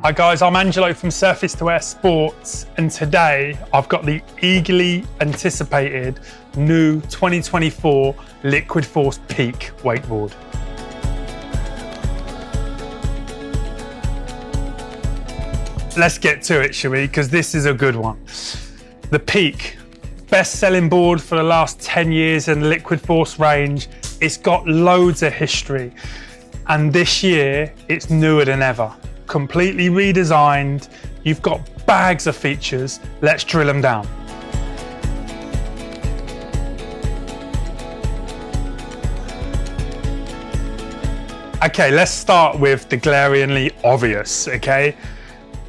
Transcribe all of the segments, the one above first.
Hi guys, I'm Angelo from S2AS Sports, and today I've got the eagerly anticipated new 2024 Liquid Force Peak Wakeboard. Let's get to it, shall we? Because this is a good one. The Peak, best-selling board for the last 10 years in the Liquid Force range. It's got loads of history, and this year it's newer than ever. Completely redesigned. You've got bags of features. Let's drill them down. Okay, let's start with the glaringly obvious, okay?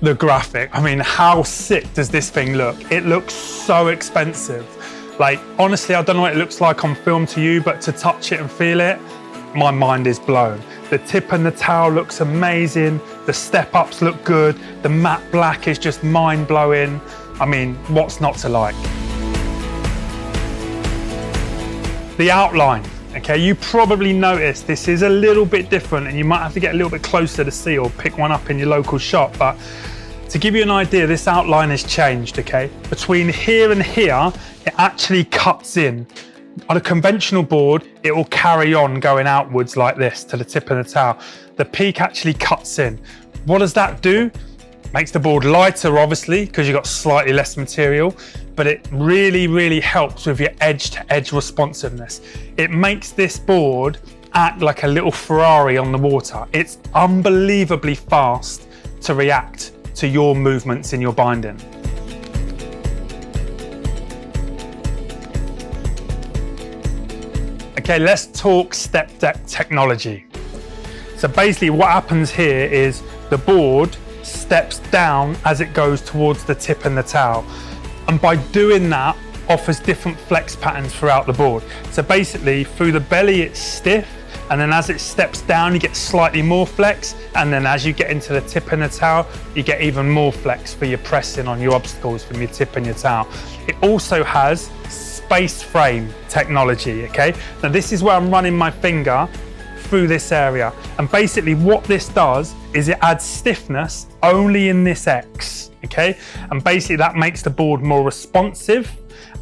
The graphic. I mean, how sick does this thing look? It looks so expensive. Like, honestly, I don't know what it looks like on film to you, but to touch it and feel it, my mind is blown. The tip and the tail looks amazing. The step-ups look good. The matte black is just mind-blowing. I mean, what's not to like? The outline, okay? You probably noticed this is a little bit different, and you might have to get a little bit closer to see or pick one up in your local shop. But to give you an idea, this outline has changed, okay? Between here and here, it actually cuts in. On a conventional board, it will carry on going outwards like this to the tip of the tail. The Peak actually cuts in. What does that do? Makes the board lighter, obviously, because you've got slightly less material, but it really helps with your edge-to-edge responsiveness. It makes this board act like a little Ferrari on the water. It's unbelievably fast to react to your movements in your binding. Okay, let's talk step deck technology. So basically what happens here is the board steps down as it goes towards the tip and the tail. And by doing that, offers different flex patterns throughout the board. So basically through the belly, it's stiff. And then as it steps down, you get slightly more flex. And then as you get into the tip and the tail, you get even more flex for your pressing on your obstacles from your tip and your tail. It also has space frame technology, okay? Now this is where I'm running my finger through this area. And basically what this does is it adds stiffness only in this X, okay? And basically that makes the board more responsive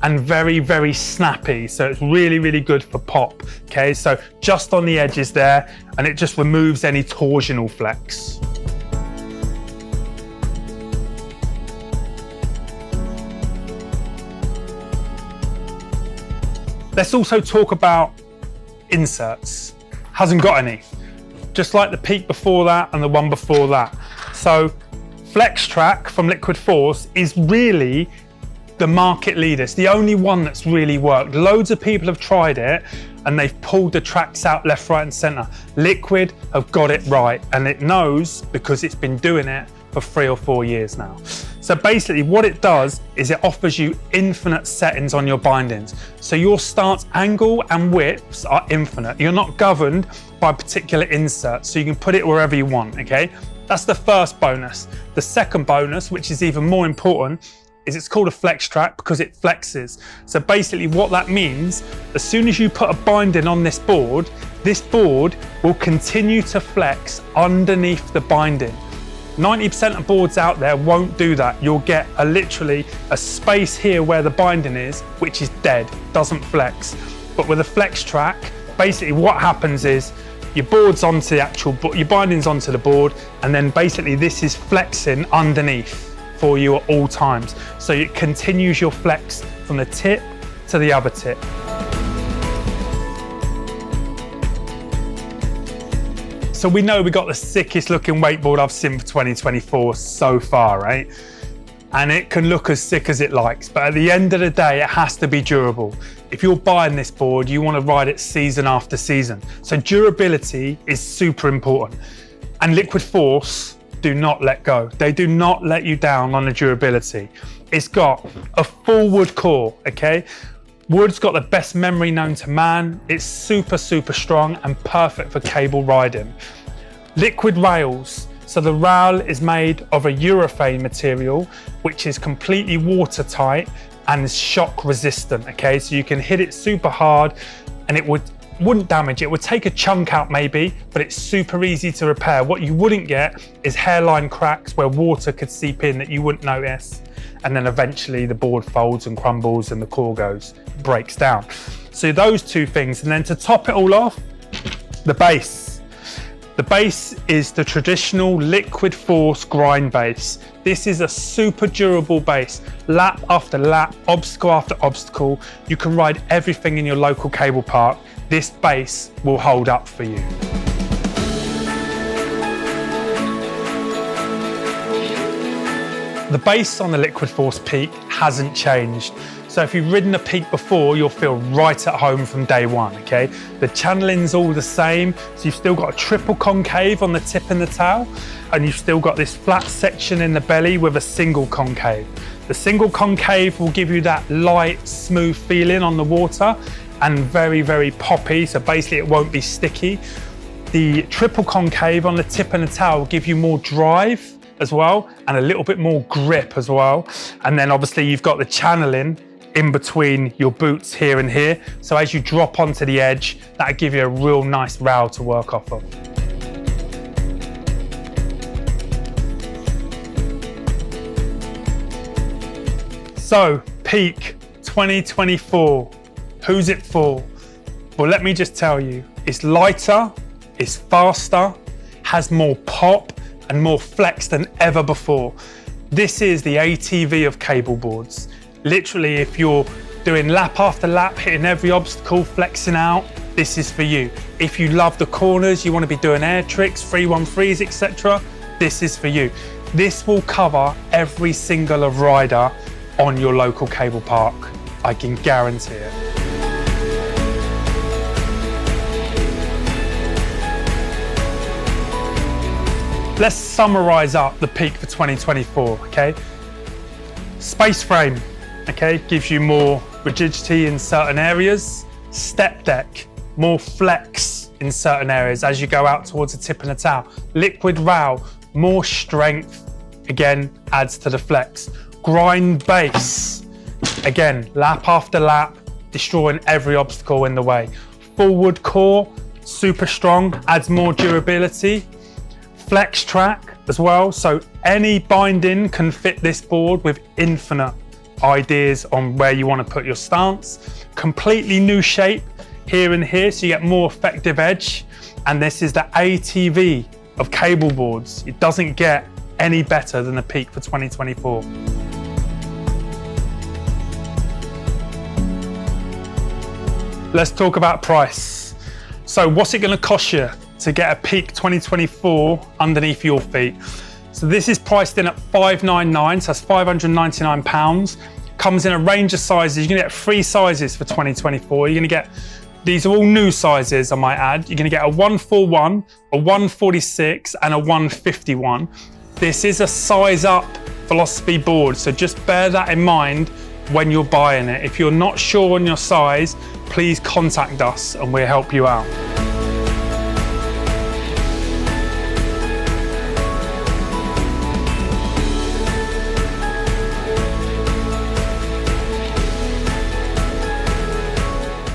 and very snappy. So it's really good for pop, okay? So just on the edges there, and it just removes any torsional flex. Let's also talk about inserts. Hasn't got any. Just like the Peak before that and the one before that. So Flex Track from Liquid Force is really the market leader. It's the only one that's really worked. Loads of people have tried it and they've pulled the tracks out left, right and center. Liquid have got it right, and it knows because it's been doing it for 3 or 4 years now. So basically what it does is it offers you infinite settings on your bindings. So your stance angle and whips are infinite. You're not governed by a particular insert, so you can put it wherever you want, okay? That's the first bonus. The second bonus, which is even more important, is it's called a flex track because it flexes. So basically what that means, as soon as you put a binding on this board will continue to flex underneath the binding. 90% of boards out there won't do that. You'll get literally a space here where the binding is, which is dead, doesn't flex. But with a flex track, basically what happens is your board's onto the actual, your binding's onto the board, and then basically this is flexing underneath for you at all times. So it continues your flex from the tip to the other tip. So we know we got the sickest looking wakeboard I've seen for 2024 so far, right? And it can look as sick as it likes, but at the end of the day, it has to be durable. If you're buying this board, you want to ride it season after season. So durability is super important. And Liquid Force do not let go. They do not let you down on the durability. It's got a full wood core, okay? Wood's got the best memory known to man. It's super strong and perfect for cable riding. Liquid rails. So the rail is made of a urethane material, which is completely watertight and is shock resistant, okay? So you can hit it super hard and it would wouldn't damage it. It would take a chunk out maybe, but it's super easy to repair. What you wouldn't get is hairline cracks where water could seep in that you wouldn't notice. And then eventually the board folds and crumbles and the core breaks down. So those two things. And then to top it all off, the base. The base is the traditional Liquid Force grind base. This is a super durable base. Lap after lap, obstacle after obstacle. You can ride everything in your local cable park. This base will hold up for you. The base on the Liquid Force Peak hasn't changed. So if you've ridden a Peak before, you'll feel right at home from day one, okay? The channeling's all the same. So you've still got a triple concave on the tip and the tail, and you've still got this flat section in the belly with a single concave. The single concave will give you that light, smooth feeling on the water and very, very poppy. So basically it won't be sticky. The triple concave on the tip and the tail will give you more drive as well and a little bit more grip as well. And then obviously you've got the channeling in between your boots here and here. So as you drop onto the edge, that'll give you a real nice rail to work off of. So Peak 2024, who's it for? Well, let me just tell you, it's lighter, it's faster, has more pop and more flex than ever before. This is the ATV of cable boards. Literally, if you're doing lap after lap, hitting every obstacle, flexing out, this is for you. If you love the corners, you want to be doing air tricks, 313s, etc., this is for you. This will cover every single rider on your local cable park. I can guarantee it. Let's summarize up the Peak for 2024, okay? Space frame, okay, gives you more rigidity in certain areas. Step deck, more flex in certain areas as you go out towards the tip and the tail. Liquid rail, more strength, again, adds to the flex. Grind base, again, lap after lap, destroying every obstacle in the way. Forward core, super strong, adds more durability. Flex track as well, so any binding can fit this board with infinite ideas on where you want to put your stance. Completely new shape here and here, so you get more effective edge. And this is the ATV of cable boards. It doesn't get any better than the Peak for 2024. Let's talk about price. So what's it going to cost you to get a Peak 2024 underneath your feet? So this is priced in at $599, so that's £599. Comes in a range of sizes. You're gonna get 3 sizes for 2024. You're gonna get, these are all new sizes, I might add. You're gonna get a 141, a 146, and a 151. This is a size up philosophy board, so just bear that in mind when you're buying it. If you're not sure on your size, please contact us and we'll help you out.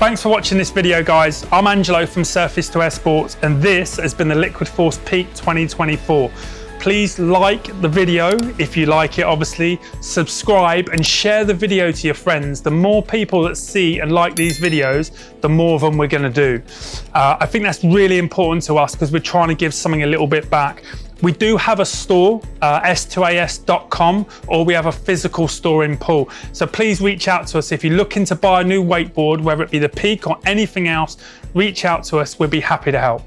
Thanks for watching this video, guys. I'm Angelo from S2AS Sports, and this has been the Liquid Force Peak 2024. Please like the video if you like it, obviously. Subscribe and share the video to your friends. The more people that see and like these videos, the more of them we're gonna do. I think that's really important to us because we're trying to give something a little bit back. We do have a store, S2AS.com, or we have a physical store in Poole. So please reach out to us. If you're looking to buy a new wakeboard, whether it be the Peak or anything else, reach out to us. We'd be happy to help.